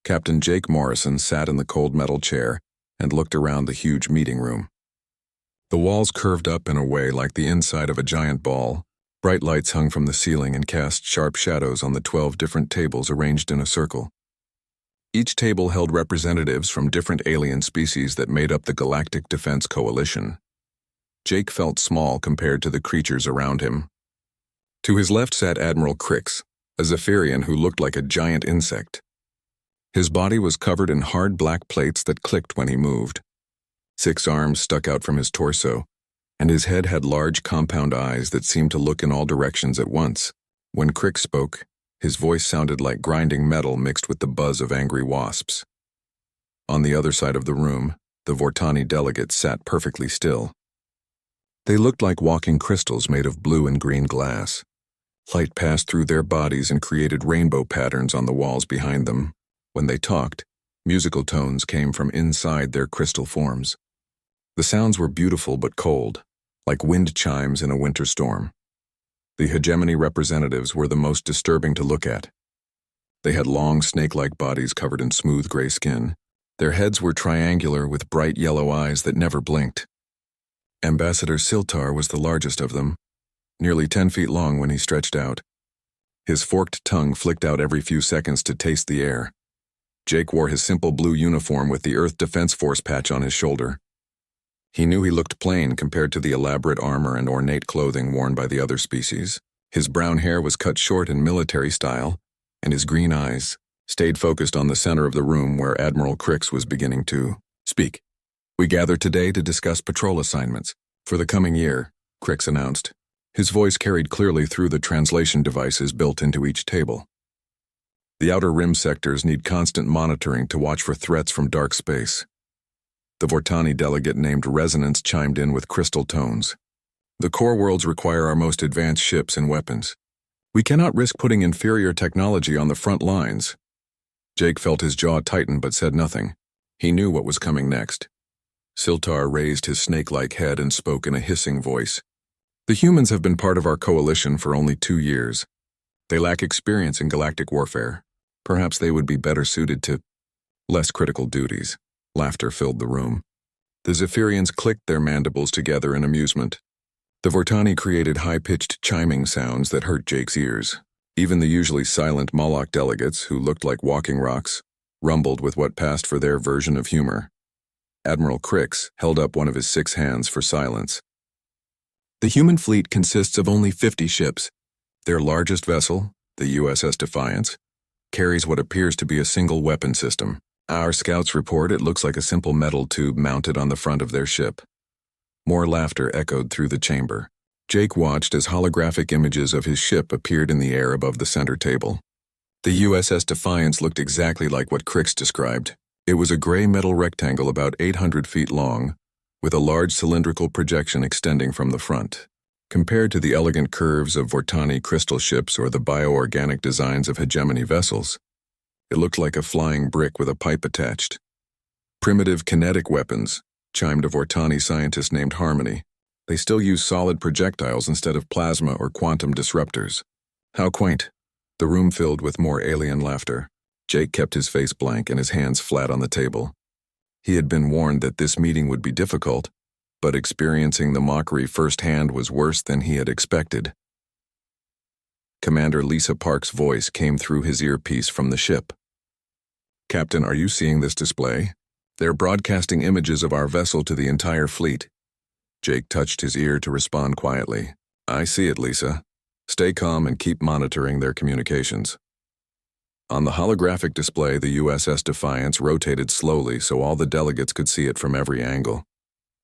Captain Jake Morrison sat in the cold metal chair and looked around the huge meeting room. The walls curved up in a way like the inside of a giant ball. Bright lights hung from the ceiling and cast sharp shadows on the 12 different tables arranged in a circle. Each table held representatives from different alien species that made up the Galactic Defense Coalition. Jake felt small compared to the creatures around him. To his left sat Admiral Crix, a Zephyrian who looked like a giant insect. His body was covered in hard black plates that clicked when he moved. 6 arms stuck out from his torso, and his head had large compound eyes that seemed to look in all directions at once. When Crix spoke, his voice sounded like grinding metal mixed with the buzz of angry wasps. On the other side of the room, the Vortani delegates sat perfectly still. They looked like walking crystals made of blue and green glass. Light passed through their bodies and created rainbow patterns on the walls behind them. When they talked, musical tones came from inside their crystal forms. The sounds were beautiful but cold, like wind chimes in a winter storm. The hegemony representatives were the most disturbing to look at. They had long snake-like bodies covered in smooth gray skin. Their heads were triangular with bright yellow eyes that never blinked. Ambassador Siltar was the largest of them, nearly 10 feet long when he stretched out. His forked tongue flicked out every few seconds to taste the air. Jake wore his simple blue uniform with the Earth Defense Force patch on his shoulder. He knew he looked plain compared to the elaborate armor and ornate clothing worn by the other species. His brown hair was cut short in military style, and his green eyes stayed focused on the center of the room where Admiral Crix was beginning to speak. "We gather today to discuss patrol assignments for the coming year," Crix announced. His voice carried clearly through the translation devices built into each table. "The outer rim sectors need constant monitoring to watch for threats from dark space." The Vortani delegate named Resonance chimed in with crystal tones. "The core worlds require our most advanced ships and weapons. We cannot risk putting inferior technology on the front lines." Jake felt his jaw tighten but said nothing. He knew what was coming next. Siltar raised his snake-like head and spoke in a hissing voice. "The humans have been part of our coalition for only 2 years. They lack experience in galactic warfare. Perhaps they would be better suited to less critical duties." Laughter filled the room. The Zephyrians clicked their mandibles together in amusement. The Vortani created high-pitched chiming sounds that hurt Jake's ears. Even the usually silent Moloch delegates, who looked like walking rocks, rumbled with what passed for their version of humor. Admiral Crix held up one of his 6 hands for silence. "The human fleet consists of only 50 ships. Their largest vessel, the USS Defiance, carries what appears to be a single weapon system. Our scouts report it looks like a simple metal tube mounted on the front of their ship." More laughter echoed through the chamber. Jake watched as holographic images of his ship appeared in the air above the center table. The USS Defiance looked exactly like what Crix described. It was a gray metal rectangle about 800 feet long, with a large cylindrical projection extending from the front. Compared to the elegant curves of Vortani crystal ships or the bioorganic designs of hegemony vessels, it looked like a flying brick with a pipe attached. "Primitive kinetic weapons," chimed a Vortani scientist named Harmony. "They still use solid projectiles instead of plasma or quantum disruptors." "How quaint." The room filled with more alien laughter. Jake kept his face blank and his hands flat on the table. He had been warned that this meeting would be difficult, but experiencing the mockery firsthand was worse than he had expected. Commander Lisa Park's voice came through his earpiece from the ship. "Captain, are you seeing this display? They're broadcasting images of our vessel to the entire fleet." Jake touched his ear to respond quietly. "I see it, Lisa. Stay calm and keep monitoring their communications." On the holographic display, the USS Defiance rotated slowly so all the delegates could see it from every angle.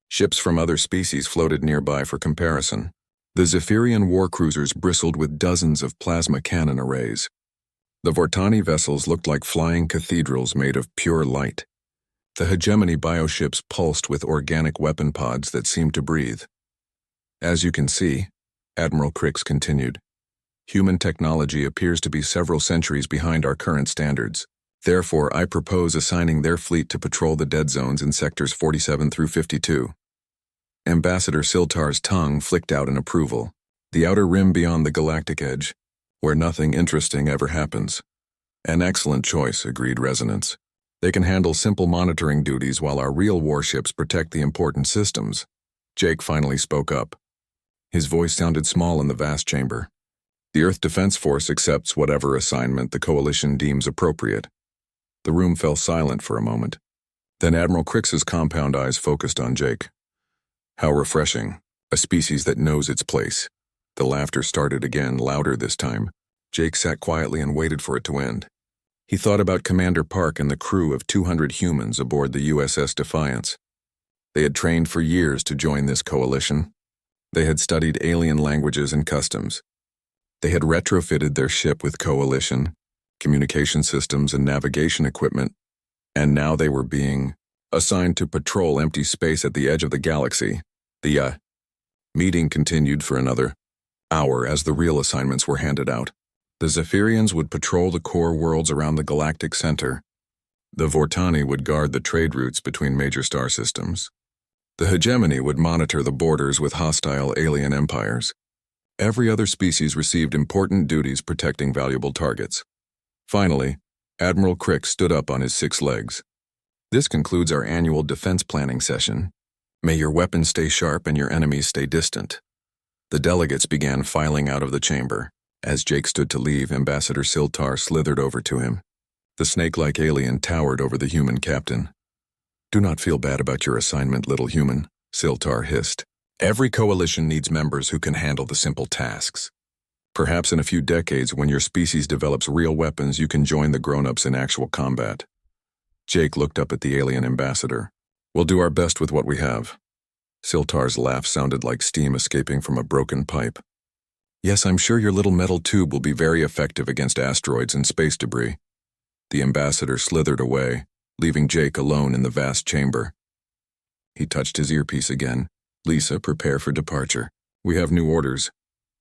Ships from other species floated nearby for comparison. The Zephyrian war cruisers bristled with dozens of plasma cannon arrays. The Vortani vessels looked like flying cathedrals made of pure light. The hegemony bioships pulsed with organic weapon pods that seemed to breathe. "As you can see," Admiral Crix continued, "human technology appears to be several centuries behind our current standards. Therefore, I propose assigning their fleet to patrol the dead zones in sectors 47 through 52. Ambassador Siltar's tongue flicked out in approval. "The outer rim beyond the galactic edge, where nothing interesting ever happens." An excellent choice, agreed Resonance. They can handle simple monitoring duties while our real warships protect the important systems. Jake finally spoke up. His voice sounded small in the vast chamber. The Earth Defense Force accepts whatever assignment the Coalition deems appropriate. The room fell silent for a moment. Then Admiral Crix's compound eyes focused on Jake. How refreshing, a species that knows its place. The laughter started again, louder this time. Jake sat quietly and waited for it to end. He thought about Commander Park and the crew of 200 humans aboard the USS Defiance. They had trained for years to join this coalition. They had studied alien languages and customs. They had retrofitted their ship with coalition, communication systems, and navigation equipment, and now they were being assigned to patrol empty space at the edge of the galaxy. The meeting continued for another hour as the real assignments were handed out. The Zephyrians would patrol the core worlds around the galactic center. The Vortani would guard the trade routes between major star systems. The Hegemony would monitor the borders with hostile alien empires. Every other species received important duties protecting valuable targets. Finally, Admiral Crix stood up on his 6 legs. This concludes our annual defense planning session. May your weapons stay sharp and your enemies stay distant. The delegates began filing out of the chamber. As Jake stood to leave, Ambassador Siltar slithered over to him. The snake-like alien towered over the human captain. "Do not feel bad about your assignment, little human," Siltar hissed. "Every coalition needs members who can handle the simple tasks. Perhaps in a few decades, when your species develops real weapons, you can join the grown-ups in actual combat." Jake looked up at the alien ambassador. "We'll do our best with what we have." Siltar's laugh sounded like steam escaping from a broken pipe. "Yes, I'm sure your little metal tube will be very effective against asteroids and space debris." The ambassador slithered away, leaving Jake alone in the vast chamber. He touched his earpiece again. "Lisa, prepare for departure. We have new orders."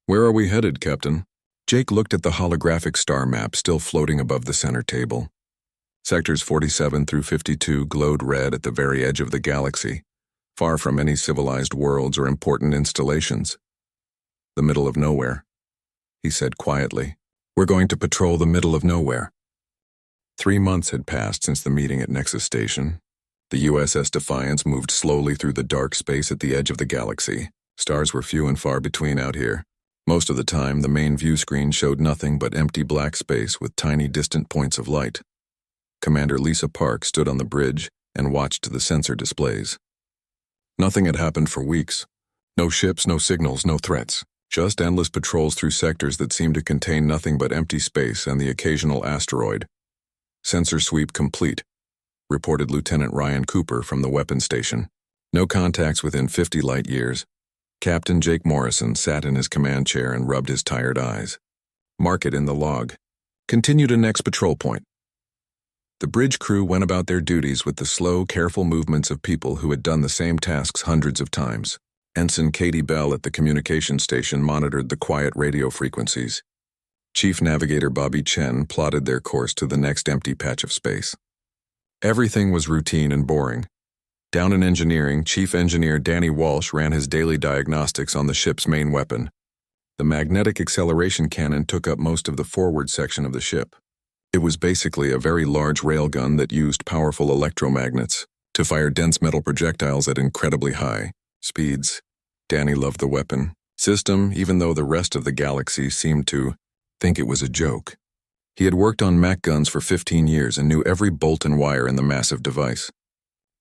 "Where are we headed, Captain?" Jake looked at the holographic star map still floating above the center table. Sectors 47 through 52 glowed red at the very edge of the galaxy, far from any civilized worlds or important installations. "The middle of nowhere," he said quietly. "We're going to patrol the middle of nowhere." 3 months had passed since the meeting at Nexus Station. The USS Defiance moved slowly through the dark space at the edge of the galaxy. Stars were few and far between out here. Most of the time, the main view screen showed nothing but empty black space with tiny distant points of light. Commander Lisa Park stood on the bridge and watched the sensor displays. Nothing had happened for weeks. No ships, no signals, no threats. Just endless patrols through sectors that seemed to contain nothing but empty space and the occasional asteroid. "Sensor sweep complete," reported Lieutenant Ryan Cooper from the weapons station. "No contacts within 50 light years." Captain Jake Morrison sat in his command chair and rubbed his tired eyes. "Mark it in the log. Continue to next patrol point." The bridge crew went about their duties with the slow, careful movements of people who had done the same tasks hundreds of times. Ensign Katie Bell at the communication station monitored the quiet radio frequencies. Chief Navigator Bobby Chen plotted their course to the next empty patch of space. Everything was routine and boring. Down in engineering, Chief Engineer Danny Walsh ran his daily diagnostics on the ship's main weapon. The magnetic acceleration cannon took up most of the forward section of the ship. It was basically a very large railgun that used powerful electromagnets to fire dense metal projectiles at incredibly high speeds. Danny loved the weapon system, even though the rest of the galaxy seemed to think it was a joke. He had worked on Mac guns for 15 years and knew every bolt and wire in the massive device.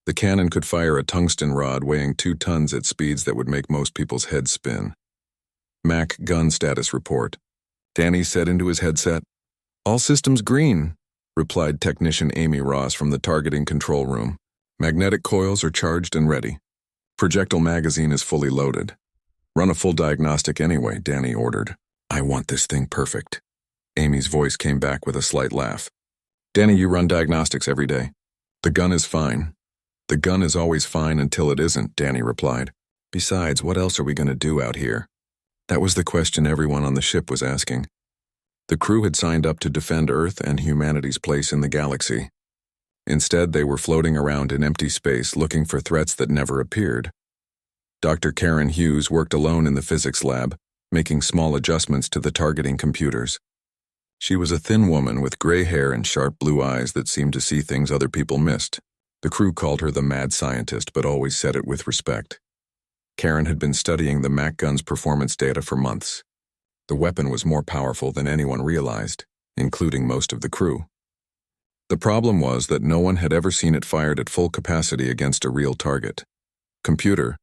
The cannon could fire a tungsten rod weighing 2 tons at speeds that would make most people's heads spin. "Mac gun status report," Danny said into his headset. "All systems green," replied Technician Amy Ross from the targeting control room. "Magnetic coils are charged and ready. Projectile magazine is fully loaded. Run a full diagnostic anyway," Danny ordered. "I want this thing perfect." Amy's voice came back with a slight laugh. "Danny, you run diagnostics every day." "The gun is fine." "The gun is always fine until it isn't," Danny replied. "Besides, what else are we going to do out here?" That was the question everyone on the ship was asking. The crew had signed up to defend Earth and humanity's place in the galaxy. Instead, they were floating around in empty space looking for threats that never appeared. Dr. Karen Hughes worked alone in the physics lab, making small adjustments to the targeting computers. She was a thin woman with gray hair and sharp blue eyes that seemed to see things other people missed. The crew called her the mad scientist, but always said it with respect. Karen had been studying the Mac gun's performance data for months. The weapon was more powerful than anyone realized, including most of the crew. The problem was that no one had ever seen it fired at full capacity against a real target. "Computer,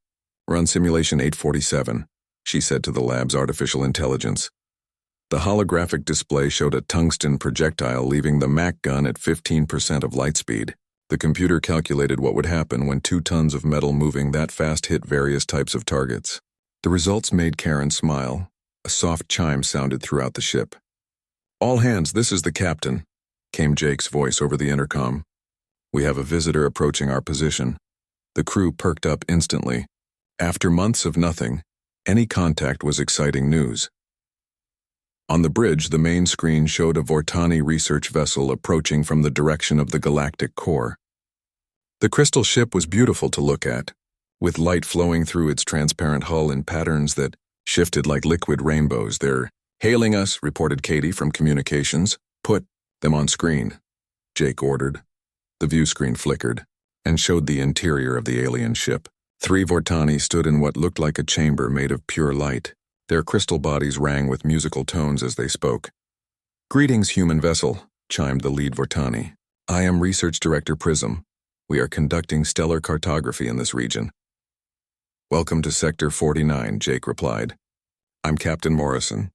run simulation 847, she said to the lab's artificial intelligence. The holographic display showed a tungsten projectile leaving the Mac gun at 15% of light speed. The computer calculated what would happen when 2 tons of metal moving that fast hit various types of targets. The results made Karen smile. A soft chime sounded throughout the ship. "All hands, this is the captain," came Jake's voice over the intercom. "We have a visitor approaching our position." The crew perked up instantly. After months of nothing, any contact was exciting news. On the bridge, the main screen showed a Vortani research vessel approaching from the direction of the galactic core. The crystal ship was beautiful to look at, with light flowing through its transparent hull in patterns that shifted like liquid rainbows. "They're hailing us," reported Katie from communications. "Put them on screen," Jake ordered. The view screen flickered and showed the interior of the alien ship. 3 Vortani stood in what looked like a chamber made of pure light. Their crystal bodies rang with musical tones as they spoke. "Greetings, human vessel," chimed the lead Vortani. "I am Research Director Prism. We are conducting stellar cartography in this region." "Welcome to Sector 49, Jake replied. "I'm Captain Morrison.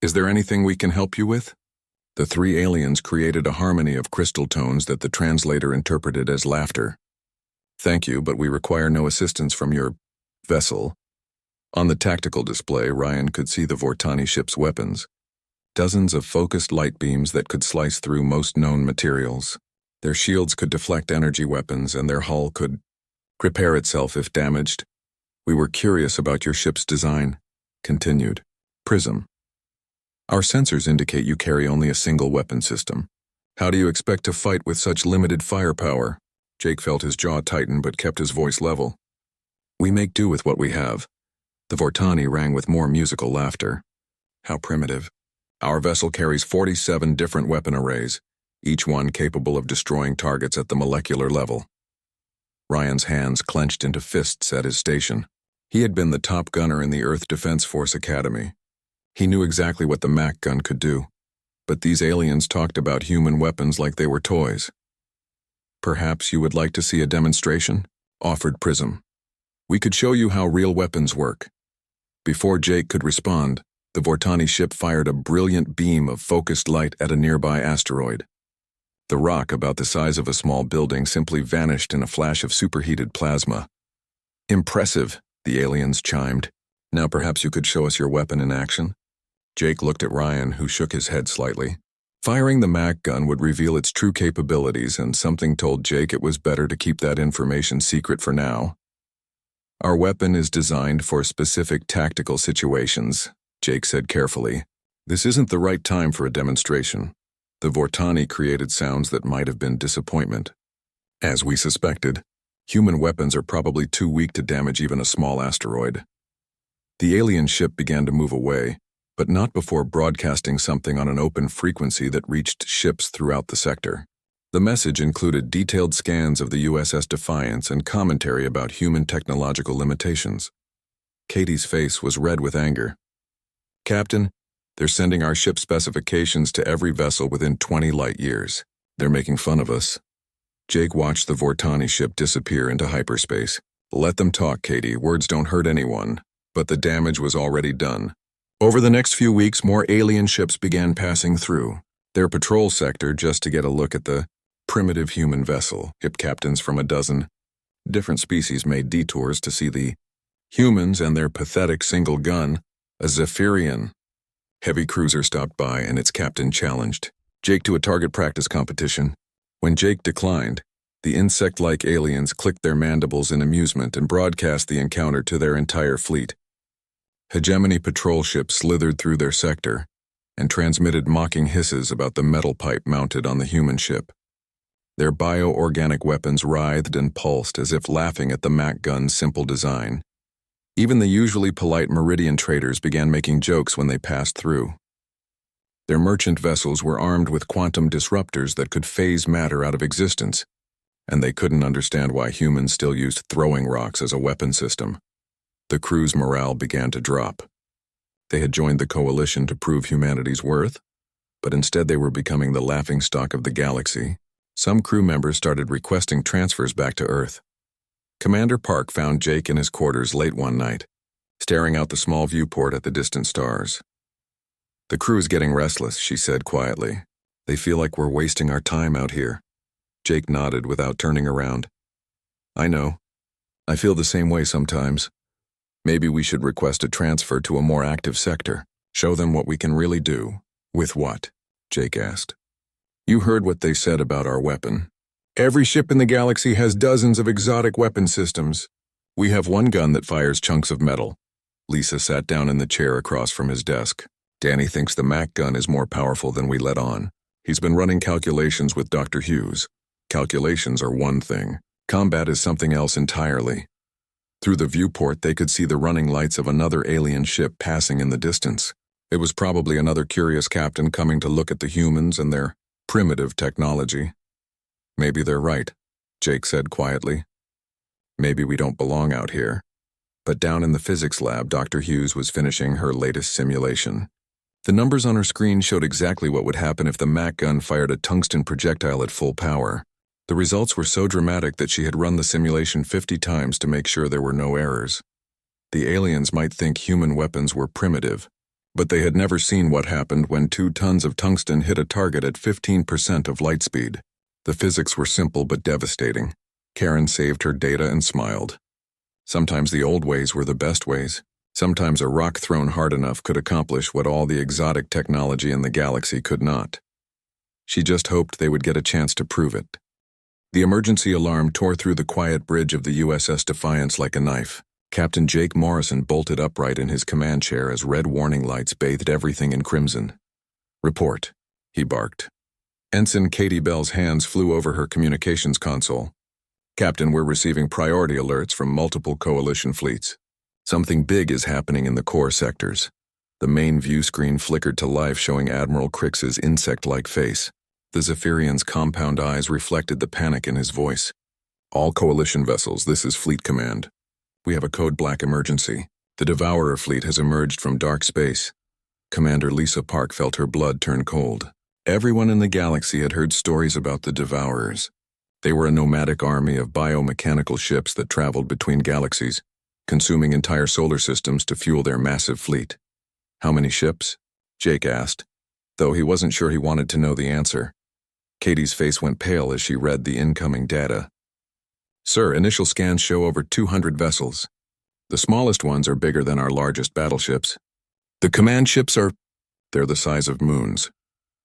Is there anything we can help you with?" The 3 aliens created a harmony of crystal tones that the translator interpreted as laughter. "Thank you, but we require no assistance from your vessel." On the tactical display, Ryan could see the Vortani ship's weapons. Dozens of focused light beams that could slice through most known materials. Their shields could deflect energy weapons, and their hull could repair itself if damaged. "We were curious about your ship's design," continued Prism. "Our sensors indicate you carry only a single weapon system. How do you expect to fight with such limited firepower?" Jake felt his jaw tighten but kept his voice level. "We make do with what we have." The Vortani rang with more musical laughter. "How primitive. Our vessel carries 47 different weapon arrays, each one capable of destroying targets at the molecular level." Ryan's hands clenched into fists at his station. He had been the top gunner in the Earth Defense Force Academy. He knew exactly what the Mac gun could do, but these aliens talked about human weapons like they were toys. "Perhaps you would like to see a demonstration?" offered Prism. "We could show you how real weapons work." Before Jake could respond, the Vortani ship fired a brilliant beam of focused light at a nearby asteroid. The rock, about the size of a small building, simply vanished in a flash of superheated plasma. "Impressive," the aliens chimed. "Now perhaps you could show us your weapon in action?" Jake looked at Ryan, who shook his head slightly. Firing the Mac gun would reveal its true capabilities, and something told Jake it was better to keep that information secret for now. "Our weapon is designed for specific tactical situations," Jake said carefully. "This isn't the right time for a demonstration." The Vortani created sounds that might have been disappointment. "As we suspected, human weapons are probably too weak to damage even a small asteroid." The alien ship began to move away, but not before broadcasting something on an open frequency that reached ships throughout the sector. The message included detailed scans of the USS Defiance and commentary about human technological limitations. Katie's face was red with anger. "Captain, they're sending our ship specifications to every vessel within 20 light years. They're making fun of us." Jake watched the Vortani ship disappear into hyperspace. "Let them talk, Katie. Words don't hurt anyone." But the damage was already done. Over the next few weeks, more alien ships began passing through their patrol sector just to get a look at the primitive human vessel. Ship captains from a dozen different species made detours to see the humans and their pathetic single gun, a Zephyrian. Heavy cruiser stopped by and its captain challenged Jake to a target practice competition. When Jake declined, the insect-like aliens clicked their mandibles in amusement and broadcast the encounter to their entire fleet. Hegemony patrol ships slithered through their sector and transmitted mocking hisses about the metal pipe mounted on the human ship. Their bio-organic weapons writhed and pulsed as if laughing at the Mac gun's simple design. Even the usually polite Meridian traders began making jokes when they passed through. Their merchant vessels were armed with quantum disruptors that could phase matter out of existence, and they couldn't understand why humans still used throwing rocks as a weapon system. The crew's morale began to drop. They had joined the coalition to prove humanity's worth, but instead they were becoming the laughingstock of the galaxy. Some crew members started requesting transfers back to Earth. Commander Park found Jake in his quarters late one night, staring out the small viewport at the distant stars. "The crew's getting restless," she said quietly. "They feel like we're wasting our time out here." Jake nodded without turning around. "I know. I feel the same way sometimes. Maybe we should request a transfer to a more active sector. Show them what we can really do." "With what?" Jake asked. "You heard what they said about our weapon. Every ship in the galaxy has dozens of exotic weapon systems. We have one gun that fires chunks of metal." Lisa sat down in the chair across from his desk. "Danny thinks the Mac gun is more powerful than we let on. He's been running calculations with Dr. Hughes. Calculations are one thing. Combat is something else entirely." Through the viewport, they could see the running lights of another alien ship passing in the distance. It was probably another curious captain coming to look at the humans and their primitive technology. "Maybe they're right," Jake said quietly. "Maybe we don't belong out here." But down in the physics lab, Dr. Hughes was finishing her latest simulation. The numbers on her screen showed exactly what would happen if the Mac gun fired a tungsten projectile at full power. The results were so dramatic that she had run the simulation 50 times to make sure there were no errors. The aliens might think human weapons were primitive, but they had never seen what happened when 2 tons of tungsten hit a target at 15% of light speed. The physics were simple but devastating. Karen saved her data and smiled. Sometimes the old ways were the best ways. Sometimes a rock thrown hard enough could accomplish what all the exotic technology in the galaxy could not. She just hoped they would get a chance to prove it. The emergency alarm tore through the quiet bridge of the USS Defiance like a knife. Captain Jake Morrison bolted upright in his command chair as red warning lights bathed everything in crimson. "Report," he barked. Ensign Katie Bell's hands flew over her communications console. "Captain, we're receiving priority alerts from multiple coalition fleets. Something big is happening in the core sectors." The main view screen flickered to life, showing Admiral Crix's insect-like face. The Zephyrian's compound eyes reflected the panic in his voice. "All coalition vessels, this is Fleet Command. We have a code black emergency. The Devourer fleet has emerged from dark space." Commander Lisa Park felt her blood turn cold. Everyone in the galaxy had heard stories about the Devourers. They were a nomadic army of biomechanical ships that traveled between galaxies, consuming entire solar systems to fuel their massive fleet. "How many ships?" Jake asked, though he wasn't sure he wanted to know the answer. Katie's face went pale as she read the incoming data. "Sir, initial scans show over 200 vessels. The smallest ones are bigger than our largest battleships. The command ships they're the size of moons."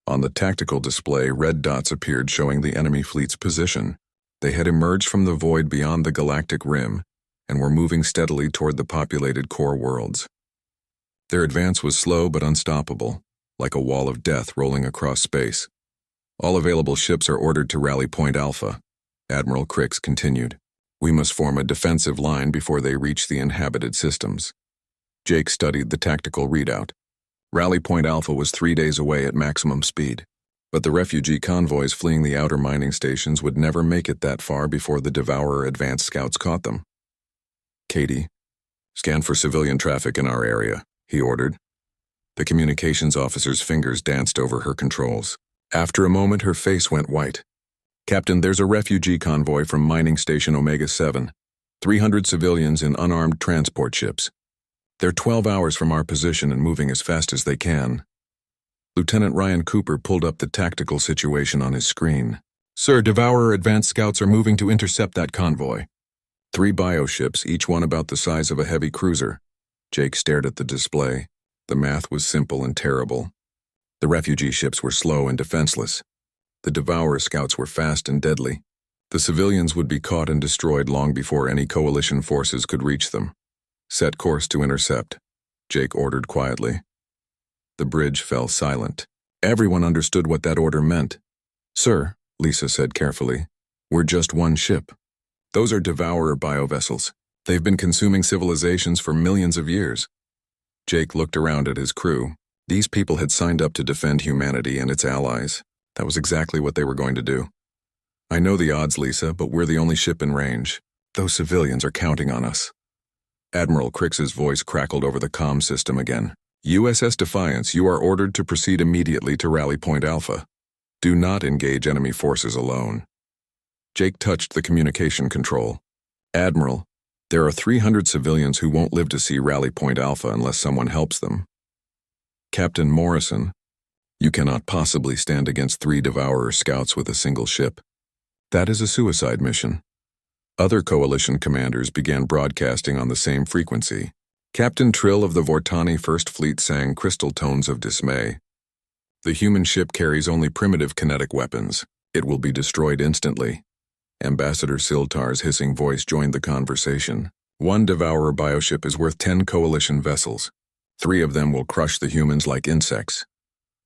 On the tactical display, red dots appeared showing the enemy fleet's position. They had emerged from the void beyond the galactic rim and were moving steadily toward the populated core worlds. Their advance was slow but unstoppable, like a wall of death rolling across space. "All available ships are ordered to rally Point Alpha," Admiral Crix continued. "We must form a defensive line before they reach the inhabited systems." Jake studied the tactical readout. Rally Point Alpha was 3 days away at maximum speed, but the refugee convoys fleeing the outer mining stations would never make it that far before the Devourer advanced scouts caught them. "Katie, scan for civilian traffic in our area," he ordered. The communications officer's fingers danced over her controls. After a moment, her face went white. "Captain, there's a refugee convoy from mining station Omega-7. 300 civilians in unarmed transport ships. They're 12 hours from our position and moving as fast as they can." Lieutenant Ryan Cooper pulled up the tactical situation on his screen. "Sir, Devourer advanced scouts are moving to intercept that convoy." 3 bioships, each one about the size of a heavy cruiser. Jake stared at the display. The math was simple and terrible. The refugee ships were slow and defenseless. The Devourer scouts were fast and deadly. The civilians would be caught and destroyed long before any coalition forces could reach them. "Set course to intercept," Jake ordered quietly. The bridge fell silent. Everyone understood what that order meant. "Sir," Lisa said carefully, "we're just one ship. Those are Devourer biovessels. They've been consuming civilizations for millions of years." Jake looked around at his crew. These people had signed up to defend humanity and its allies. That was exactly what they were going to do. I know the odds, Lisa, but we're the only ship in range. Those civilians are counting on us. Admiral Crix's voice crackled over the comm system again. USS Defiance, you are ordered to proceed immediately to Rally Point Alpha. Do not engage enemy forces alone. Jake touched the communication control. Admiral, there are 300 civilians who won't live to see Rally Point Alpha unless someone helps them. Captain Morrison, you cannot possibly stand against 3 Devourer scouts with a single ship. That is a suicide mission. Other coalition commanders began broadcasting on the same frequency. Captain Trill of the Vortani First Fleet sang crystal tones of dismay. The human ship carries only primitive kinetic weapons. It will be destroyed instantly. Ambassador Siltar's hissing voice joined the conversation. 1 Devourer bioship is worth 10 coalition vessels. 3 of them will crush the humans like insects.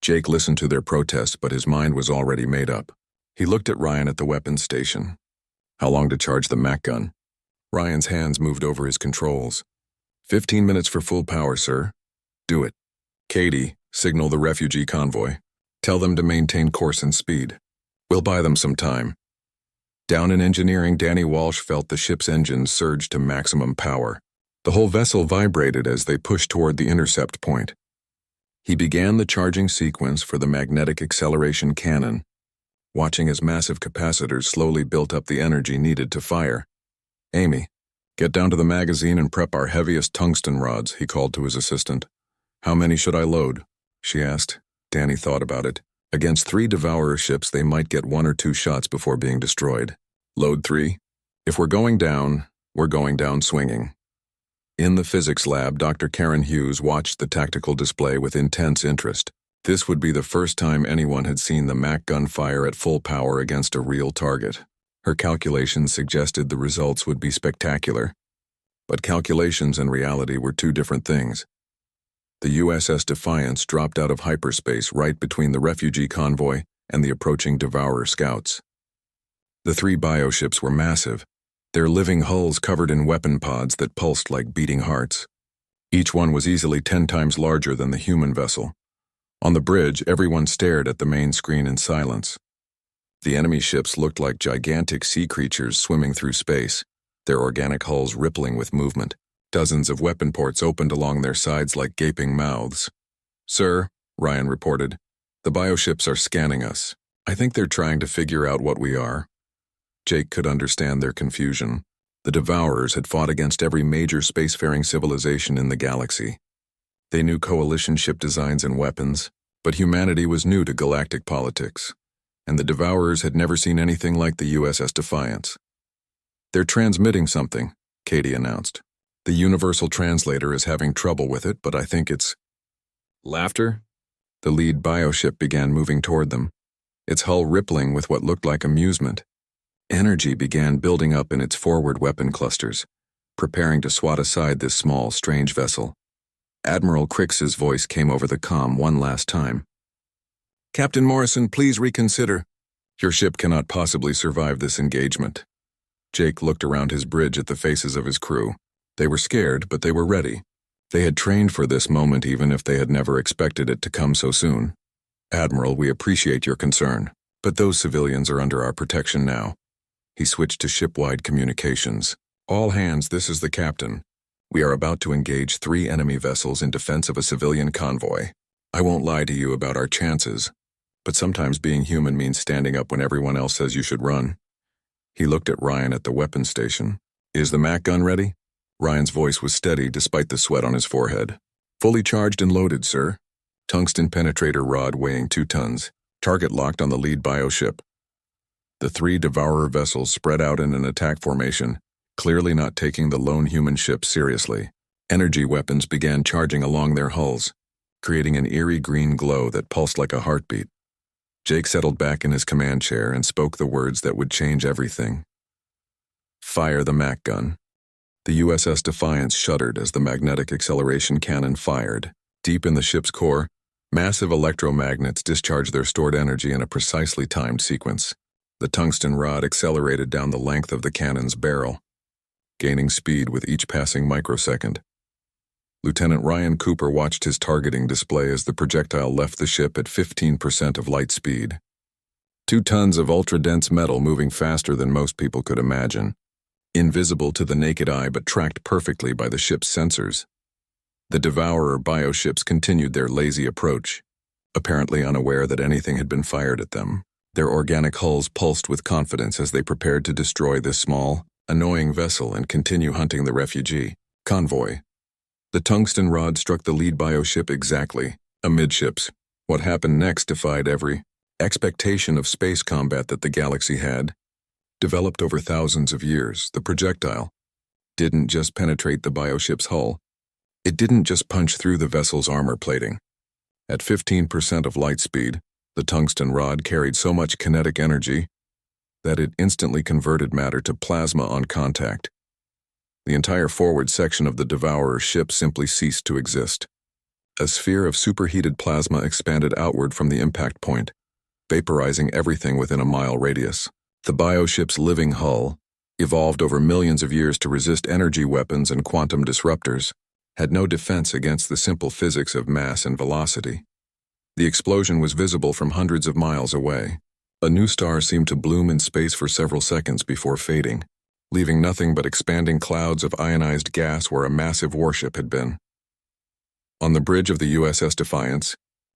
Jake listened to their protest, but his mind was already made up. He looked at Ryan at the weapons station. How long to charge the Mac gun? Ryan's hands moved over his controls. 15 minutes for full power, sir. Do it. Katie, signal the refugee convoy. Tell them to maintain course and speed. We'll buy them some time. Down in engineering, Danny Walsh felt the ship's engines surge to maximum power. The whole vessel vibrated as they pushed toward the intercept point. He began the charging sequence for the magnetic acceleration cannon, watching as massive capacitors slowly built up the energy needed to fire. Amy, get down to the magazine and prep our heaviest tungsten rods, he called to his assistant. How many should I load? She asked. Danny thought about it. Against 3 Devourer ships, they might get 1 or 2 shots before being destroyed. Load 3. If we're going down swinging. In the physics lab, Dr. Karen Hughes watched the tactical display with intense interest. This would be the first time anyone had seen the Mac gun fire at full power against a real target. Her calculations suggested the results would be spectacular. But calculations and reality were 2 different things. The USS Defiance dropped out of hyperspace right between the refugee convoy and the approaching Devourer scouts. The 3 bioships were massive, their living hulls covered in weapon pods that pulsed like beating hearts. Each one was easily 10 times larger than the human vessel. On the bridge, everyone stared at the main screen in silence. The enemy ships looked like gigantic sea creatures swimming through space, their organic hulls rippling with movement. Dozens of weapon ports opened along their sides like gaping mouths. Sir, Ryan reported, the bioships are scanning us. I think they're trying to figure out what we are. Jake could understand their confusion. The Devourers had fought against every major spacefaring civilization in the galaxy. They knew coalition ship designs and weapons, but humanity was new to galactic politics, and the Devourers had never seen anything like the USS Defiance. They're transmitting something, Katie announced. The universal translator is having trouble with it, but I think it's... Laughter? The lead bioship began moving toward them, its hull rippling with what looked like amusement. Energy began building up in its forward weapon clusters, preparing to swat aside this small, strange vessel. Admiral Crix's voice came over the comm one last time. Captain Morrison, please reconsider. Your ship cannot possibly survive this engagement. Jake looked around his bridge at the faces of his crew. They were scared, but they were ready. They had trained for this moment even if they had never expected it to come so soon. Admiral, we appreciate your concern, but those civilians are under our protection now. He switched to ship-wide communications. All hands, this is the captain. We are about to engage 3 enemy vessels in defense of a civilian convoy. I won't lie to you about our chances, but sometimes being human means standing up when everyone else says you should run. He looked at Ryan at the weapons station. Is the Mac gun ready? Ryan's voice was steady despite the sweat on his forehead. Fully charged and loaded, sir. Tungsten penetrator rod weighing 2 tons. Target locked on the lead bioship. The 3 Devourer vessels spread out in an attack formation, clearly not taking the lone human ship seriously. Energy weapons began charging along their hulls, creating an eerie green glow that pulsed like a heartbeat. Jake settled back in his command chair and spoke the words that would change everything. Fire the Mac gun. The USS Defiance shuddered as the magnetic acceleration cannon fired. Deep in the ship's core, massive electromagnets discharged their stored energy in a precisely timed sequence. The tungsten rod accelerated down the length of the cannon's barrel, gaining speed with each passing microsecond. Lieutenant Ryan Cooper watched his targeting display as the projectile left the ship at 15% of light speed. 2 tons of ultra-dense metal moving faster than most people could imagine, invisible to the naked eye but tracked perfectly by the ship's sensors. The Devourer bioships continued their lazy approach, apparently unaware that anything had been fired at them. Their organic hulls pulsed with confidence as they prepared to destroy this small, annoying vessel and continue hunting the refugee convoy. The tungsten rod struck the lead bioship exactly, amidships. What happened next defied every expectation of space combat that the galaxy had. Developed over thousands of years, the projectile didn't just penetrate the bioship's hull. It didn't just punch through the vessel's armor plating. At 15% of light speed, the tungsten rod carried so much kinetic energy that it instantly converted matter to plasma on contact. The entire forward section of the Devourer's ship simply ceased to exist. A sphere of superheated plasma expanded outward from the impact point, vaporizing everything within a mile radius. The bioship's living hull, evolved over millions of years to resist energy weapons and quantum disruptors, had no defense against the simple physics of mass and velocity. The explosion was visible from hundreds of miles away. A new star seemed to bloom in space for several seconds before fading, leaving nothing but expanding clouds of ionized gas where a massive warship had been. On the bridge of the USS Defiance,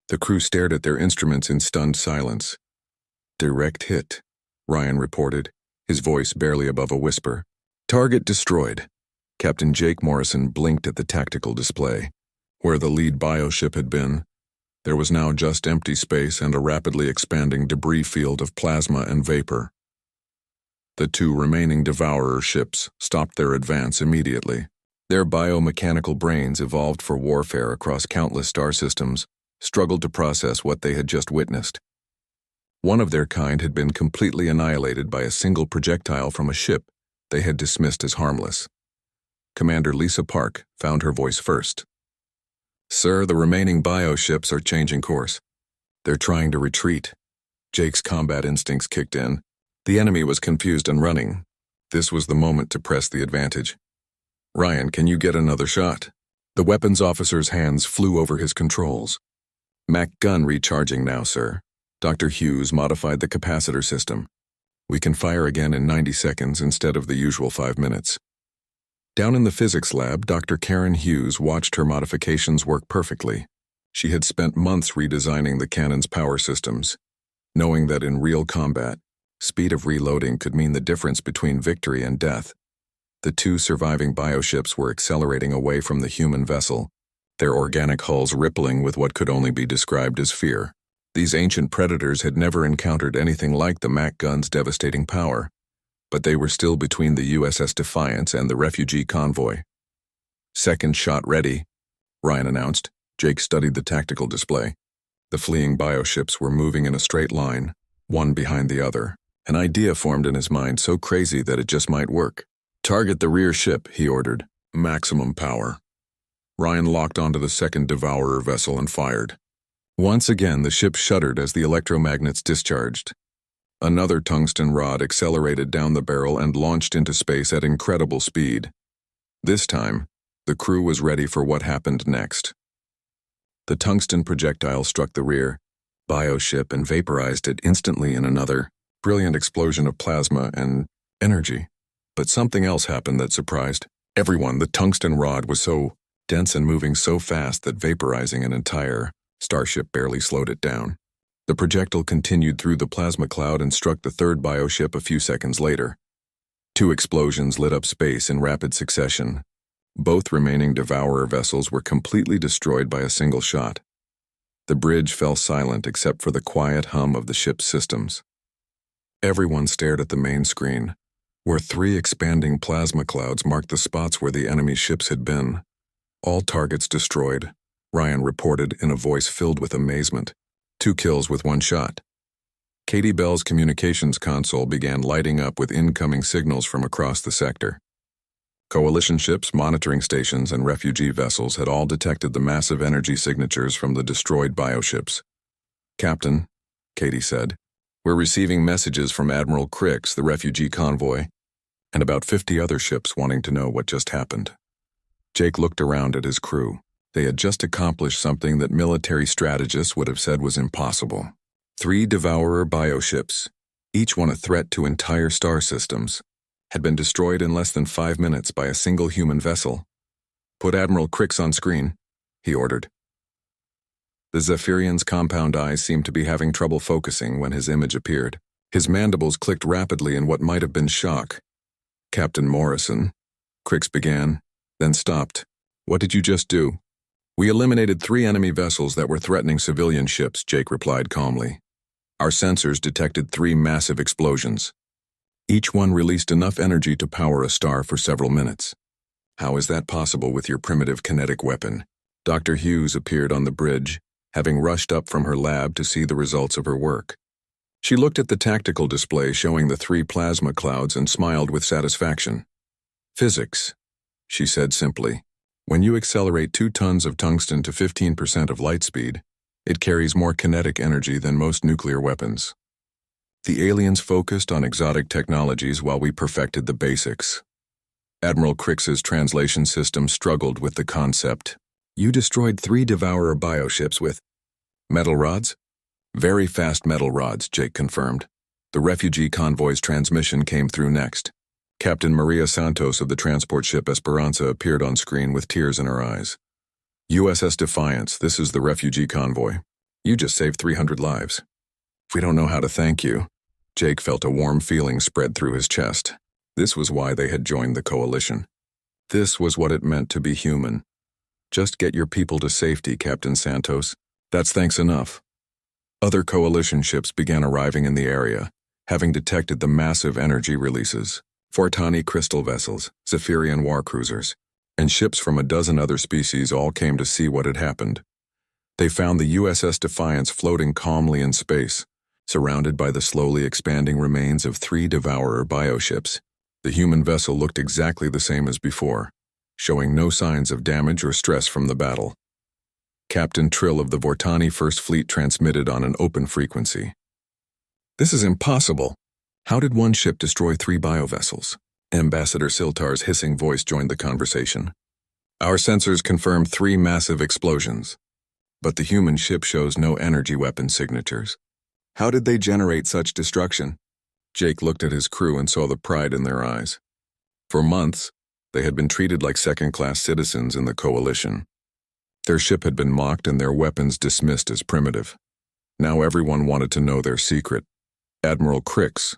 the crew stared at their instruments in stunned silence. "Direct hit," Ryan reported, his voice barely above a whisper. "Target destroyed." Captain Jake Morrison blinked at the tactical display. Where the lead bioship had been, there was now just empty space and a rapidly expanding debris field of plasma and vapor. The 2 remaining Devourer ships stopped their advance immediately. Their biomechanical brains, evolved for warfare across countless star systems, struggled to process what they had just witnessed. One of their kind had been completely annihilated by a single projectile from a ship they had dismissed as harmless. Commander Lisa Park found her voice first. "Sir, the remaining bioships are changing course. They're trying to retreat." Jake's combat instincts kicked in. The enemy was confused and running. This was the moment to press the advantage. "Ryan, can you get another shot?" The weapons officer's hands flew over his controls. "Mac gun recharging now, sir." Dr. Hughes modified the capacitor system. "We can fire again in 90 seconds instead of the usual 5 minutes. Down in the physics lab, Dr. Karen Hughes watched her modifications work perfectly. She had spent months redesigning the cannon's power systems, knowing that in real combat, speed of reloading could mean the difference between victory and death. The 2 surviving bioships were accelerating away from the human vessel, their organic hulls rippling with what could only be described as fear. These ancient predators had never encountered anything like the Mac gun's devastating power, but they were still between the USS Defiance and the refugee convoy. "Second shot ready," Ryan announced. Jake studied the tactical display. The fleeing bioships were moving in a straight line, one behind the other. An idea formed in his mind so crazy that it just might work. "Target the rear ship," he ordered. "Maximum power." Ryan locked onto the second Devourer vessel and fired. Once again, the ship shuddered as the electromagnets discharged. Another tungsten rod accelerated down the barrel and launched into space at incredible speed. This time, the crew was ready for what happened next. The tungsten projectile struck the rear bioship and vaporized it instantly in another brilliant explosion of plasma and energy. But something else happened that surprised everyone. The tungsten rod was so dense and moving so fast that vaporizing an entire starship barely slowed it down. The projectile continued through the plasma cloud and struck the third bioship a few seconds later. 2 explosions lit up space in rapid succession. Both remaining Devourer vessels were completely destroyed by a single shot. The bridge fell silent except for the quiet hum of the ship's systems. Everyone stared at the main screen, where 3 expanding plasma clouds marked the spots where the enemy ships had been. "All targets destroyed," Ryan reported in a voice filled with amazement. 2 kills with 1 shot. Katie Bell's communications console began lighting up with incoming signals from across the sector. Coalition ships, monitoring stations, and refugee vessels had all detected the massive energy signatures from the destroyed bioships. "Captain," Katie said, "we're receiving messages from Admiral Crix, the refugee convoy, and about 50 other ships wanting to know what just happened." Jake looked around at his crew. They had just accomplished something that military strategists would have said was impossible. 3 Devourer bioships, each one a threat to entire star systems, had been destroyed in less than 5 minutes by a single human vessel. "Put Admiral Crix on screen," he ordered. The Zephyrian's compound eyes seemed to be having trouble focusing when his image appeared. His mandibles clicked rapidly in what might have been shock. "Captain Morrison," Crix began, then stopped. "What did you just do?" "We eliminated 3 enemy vessels that were threatening civilian ships," Jake replied calmly. "Our sensors detected 3 massive explosions. Each one released enough energy to power a star for several minutes. How is that possible with your primitive kinetic weapon?" Dr. Hughes appeared on the bridge, having rushed up from her lab to see the results of her work. She looked at the tactical display showing the 3 plasma clouds and smiled with satisfaction. "Physics," she said simply. "When you accelerate 2 tons of tungsten to 15% of light speed, it carries more kinetic energy than most nuclear weapons. The aliens focused on exotic technologies while we perfected the basics." Admiral Crix's translation system struggled with the concept. "You destroyed 3 Devourer bioships with metal rods?" "Very fast metal rods," Jake confirmed. The refugee convoy's transmission came through next. Captain Maria Santos of the transport ship Esperanza appeared on screen with tears in her eyes. "USS Defiance, this is the refugee convoy. You just saved 300 lives. We don't know how to thank you." Jake felt a warm feeling spread through his chest. This was why they had joined the coalition. This was what it meant to be human. "Just get your people to safety, Captain Santos. That's thanks enough." Other coalition ships began arriving in the area, having detected the massive energy releases. Fortani crystal vessels, Zephyrian war cruisers, and ships from a dozen other species all came to see what had happened. They found the USS Defiance floating calmly in space, surrounded by the slowly expanding remains of 3 Devourer bioships. The human vessel looked exactly the same as before, showing no signs of damage or stress from the battle. Captain Trill of the Vortani First Fleet transmitted on an open frequency. "This is impossible. How did one ship destroy 3 biovessels?" Ambassador Siltar's hissing voice joined the conversation. "Our sensors confirmed 3 massive explosions, but the human ship shows no energy weapon signatures. How did they generate such destruction?" Jake looked at his crew and saw the pride in their eyes. For months, they had been treated like second-class citizens in the coalition. Their ship had been mocked and their weapons dismissed as primitive. Now everyone wanted to know their secret. "Admiral Crix,"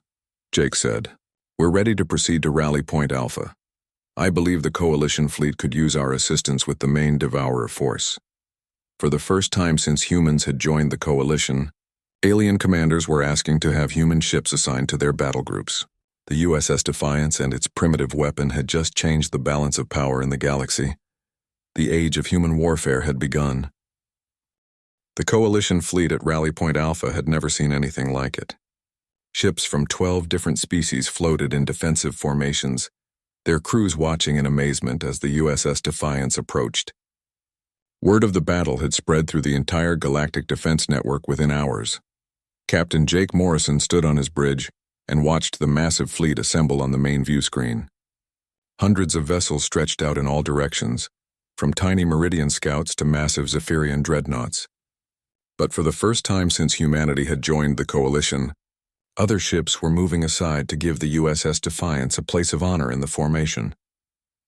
Jake said, "we're ready to proceed to Rally Point Alpha. I believe the coalition fleet could use our assistance with the main Devourer force." For the first time since humans had joined the coalition, alien commanders were asking to have human ships assigned to their battle groups. The USS Defiance and its primitive weapon had just changed the balance of power in the galaxy. The age of human warfare had begun. The coalition fleet at Rally Point Alpha had never seen anything like it. Ships from 12 different species floated in defensive formations, their crews watching in amazement as the USS Defiance approached. Word of the battle had spread through the entire Galactic Defense Network within hours. Captain Jake Morrison stood on his bridge and watched the massive fleet assemble on the main view screen. Hundreds of vessels stretched out in all directions, from tiny Meridian scouts to massive Zephyrian dreadnoughts. But for the first time since humanity had joined the coalition, other ships were moving aside to give the USS Defiance a place of honor in the formation.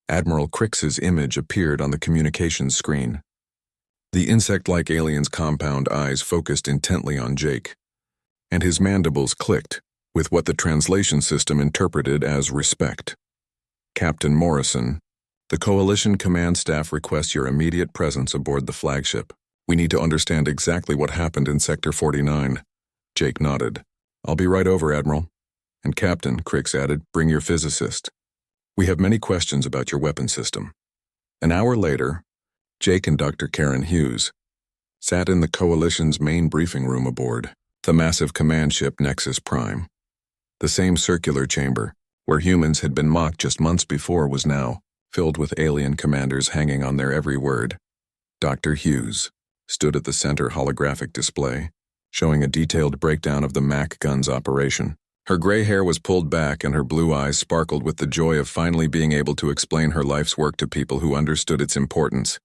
Admiral Crix's image appeared on the communications screen. The insect-like alien's compound eyes focused intently on Jake, and his mandibles clicked with what the translation system interpreted as respect. "Captain Morrison, the Coalition Command Staff requests your immediate presence aboard the flagship. We need to understand exactly what happened in Sector 49. Jake nodded. "I'll be right over, Admiral." "And Captain," Crix added, "bring your physicist. We have many questions about your weapon system." An hour later, Jake and Dr. Karen Hughes sat in the Coalition's main briefing room aboard the massive command ship Nexus Prime. The same circular chamber, where humans had been mocked just months before, was now filled with alien commanders hanging on their every word. Dr. Hughes stood at the center holographic display, showing a detailed breakdown of the MAC gun's operation. Her gray hair was pulled back and her blue eyes sparkled with the joy of finally being able to explain her life's work to people who understood its importance.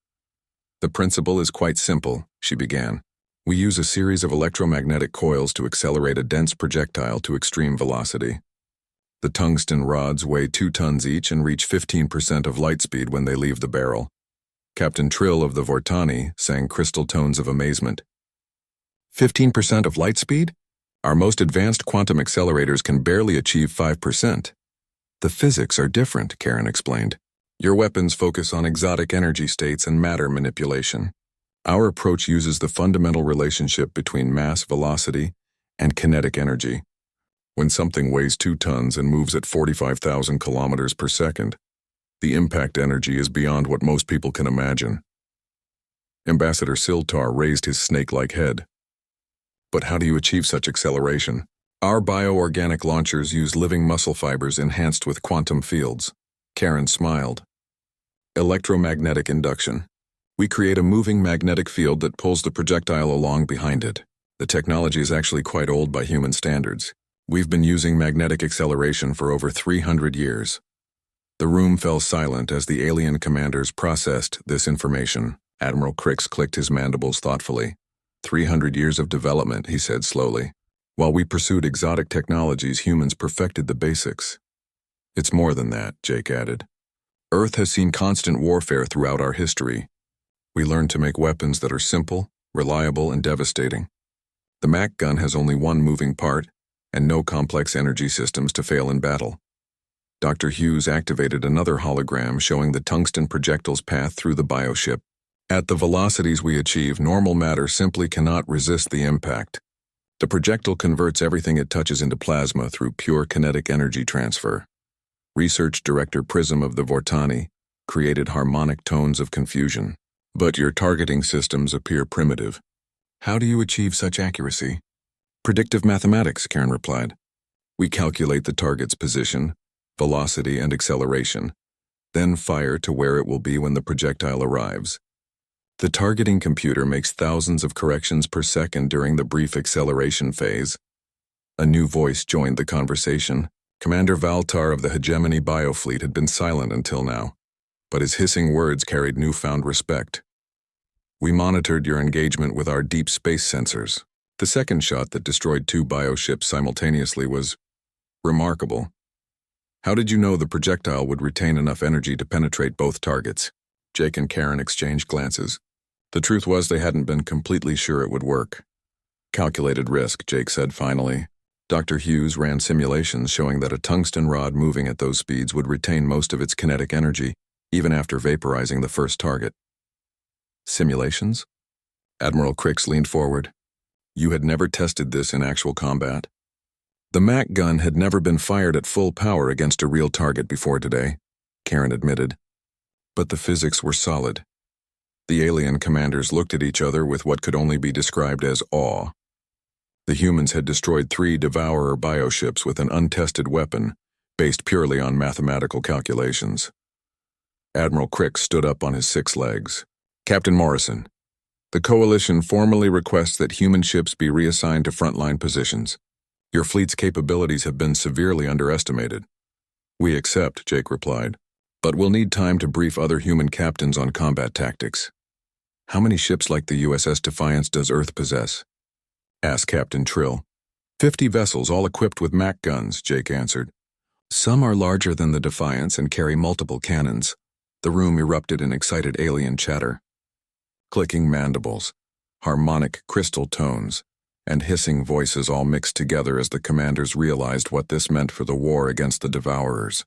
"The principle is quite simple," she began. "We use a series of electromagnetic coils to accelerate a dense projectile to extreme velocity. The tungsten rods weigh 2 tons each and reach 15% of light speed when they leave the barrel." Captain Trill of the Vortani sang crystal tones of amazement. 15% of light speed? Our most advanced quantum accelerators can barely achieve 5%. "The physics are different," Karen explained. "Your weapons focus on exotic energy states and matter manipulation. Our approach uses the fundamental relationship between mass velocity and kinetic energy. When something weighs 2 tons and moves at 45,000 kilometers per second, the impact energy is beyond what most people can imagine." Ambassador Siltar raised his snake-like head. "But how do you achieve such acceleration?" "Our bioorganic launchers use living muscle fibers enhanced with quantum fields." Karen smiled. "Electromagnetic induction. We create a moving magnetic field that pulls the projectile along behind it. The technology is actually quite old by human standards. We've been using magnetic acceleration for over 300 years. The room fell silent as the alien commanders processed this information. Admiral Crix clicked his mandibles thoughtfully. 300 years of development, he said slowly. While we pursued exotic technologies, humans perfected the basics. It's more than that, Jake added. Earth has seen constant warfare throughout our history. We learned to make weapons that are simple, reliable, and devastating. The Mac gun has only one moving part, and no complex energy systems to fail in battle. Dr. Hughes activated another hologram showing the tungsten projectile's path through the bioship. At the velocities we achieve, normal matter simply cannot resist the impact. The projectile converts everything it touches into plasma through pure kinetic energy transfer. Research Director Prism of the Vortani created harmonic tones of confusion. But your targeting systems appear primitive. How do you achieve such accuracy? Predictive mathematics, Karen replied. We calculate the target's position, velocity, and acceleration, then fire to where it will be when the projectile arrives. The targeting computer makes thousands of corrections per second during the brief acceleration phase. A new voice joined the conversation. Commander Valtar of the Hegemony Biofleet had been silent until now, but his hissing words carried newfound respect. We monitored your engagement with our deep space sensors. The second shot that destroyed 2 bioships simultaneously was remarkable. How did you know the projectile would retain enough energy to penetrate both targets? Jake and Karen exchanged glances. The truth was they hadn't been completely sure it would work. Calculated risk, Jake said finally. Dr. Hughes ran simulations showing that a tungsten rod moving at those speeds would retain most of its kinetic energy, even after vaporizing the first target. Simulations? Admiral Crix leaned forward. You had never tested this in actual combat? The Mac gun had never been fired at full power against a real target before today, Karen admitted. But the physics were solid. The alien commanders looked at each other with what could only be described as awe. The humans had destroyed 3 Devourer bioships with an untested weapon, based purely on mathematical calculations. Admiral Crix stood up on his 6 legs. Captain Morrison, the Coalition formally requests that human ships be reassigned to frontline positions. Your fleet's capabilities have been severely underestimated. We accept, Jake replied, but we'll need time to brief other human captains on combat tactics. How many ships like the USS Defiance does Earth possess? Asked Captain Trill. 50 vessels, all equipped with Mac guns, Jake answered. Some are larger than the Defiance and carry multiple cannons. The room erupted in excited alien chatter. Clicking mandibles, harmonic crystal tones, and hissing voices all mixed together as the commanders realized what this meant for the war against the Devourers.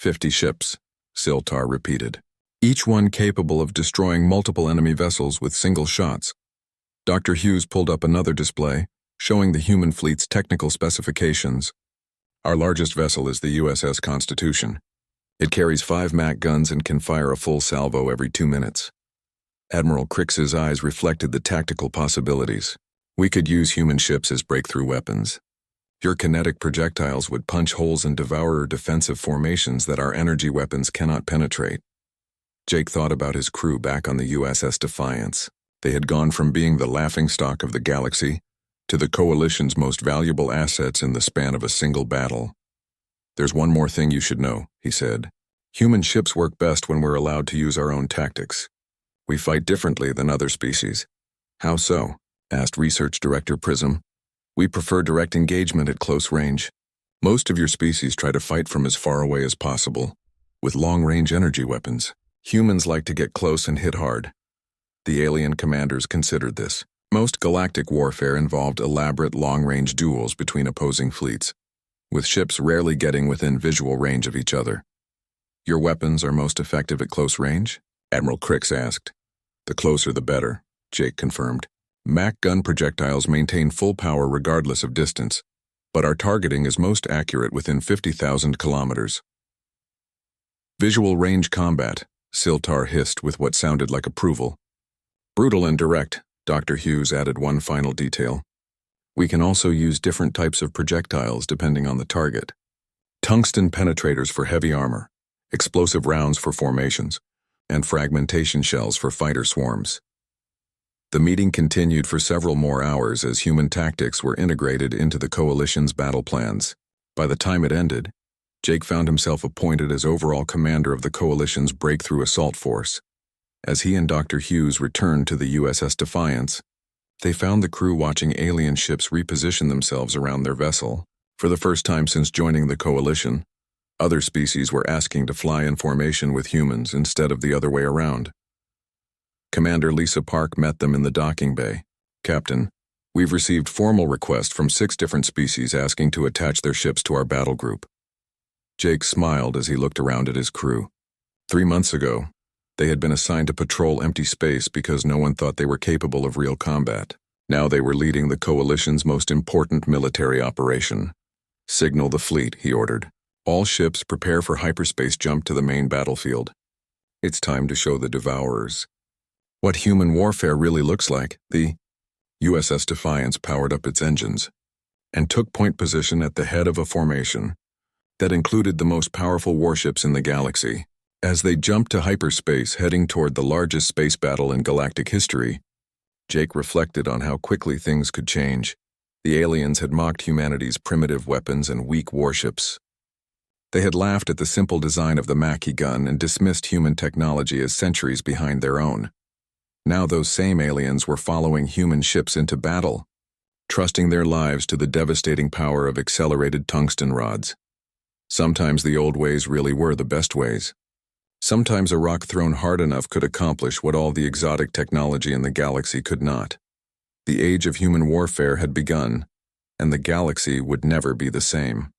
50 ships, Siltar repeated, each one capable of destroying multiple enemy vessels with single shots. Dr. Hughes pulled up another display, showing the human fleet's technical specifications. Our largest vessel is the USS Constitution. It carries 5 Mac guns and can fire a full salvo every 2 minutes. Admiral Crix's eyes reflected the tactical possibilities. We could use human ships as breakthrough weapons. Your kinetic projectiles would punch holes in Devourer defensive formations that our energy weapons cannot penetrate. Jake thought about his crew back on the USS Defiance. They had gone from being the laughingstock of the galaxy to the Coalition's most valuable assets in the span of a single battle. "There's one more thing you should know," he said. "Human ships work best when we're allowed to use our own tactics. We fight differently than other species." "How so?" asked Research Director Prism. "We prefer direct engagement at close range. Most of your species try to fight from as far away as possible, with long-range energy weapons. Humans like to get close and hit hard." The alien commanders considered this. Most galactic warfare involved elaborate long-range duels between opposing fleets, with ships rarely getting within visual range of each other. "Your weapons are most effective at close range?" Admiral Crix asked. "The closer the better," Jake confirmed. "Mac gun projectiles maintain full power regardless of distance, but our targeting is most accurate within 50,000 kilometers." "Visual range combat," Siltar hissed with what sounded like approval. "Brutal and direct," Dr. Hughes added one final detail. "We can also use different types of projectiles depending on the target. Tungsten penetrators for heavy armor, explosive rounds for formations, and fragmentation shells for fighter swarms." The meeting continued for several more hours as human tactics were integrated into the Coalition's battle plans. By the time it ended, Jake found himself appointed as overall commander of the Coalition's breakthrough assault force. As he and Dr. Hughes returned to the USS Defiance, they found the crew watching alien ships reposition themselves around their vessel. For the first time since joining the Coalition, other species were asking to fly in formation with humans instead of the other way around. Commander Lisa Park met them in the docking bay. "Captain, we've received formal requests from 6 different species asking to attach their ships to our battle group." Jake smiled as he looked around at his crew. 3 months ago, they had been assigned to patrol empty space because no one thought they were capable of real combat. Now they were leading the Coalition's most important military operation. "Signal the fleet," he ordered. "All ships prepare for hyperspace jump to the main battlefield. It's time to show the Devourers what human warfare really looks like." The USS Defiance powered up its engines and took point position at the head of a formation that included the most powerful warships in the galaxy. As they jumped to hyperspace heading toward the largest space battle in galactic history, Jake reflected on how quickly things could change. The aliens had mocked humanity's primitive weapons and weak warships. They had laughed at the simple design of the Mackey gun and dismissed human technology as centuries behind their own. Now those same aliens were following human ships into battle, trusting their lives to the devastating power of accelerated tungsten rods. Sometimes the old ways really were the best ways. Sometimes a rock thrown hard enough could accomplish what all the exotic technology in the galaxy could not. The age of human warfare had begun, and the galaxy would never be the same.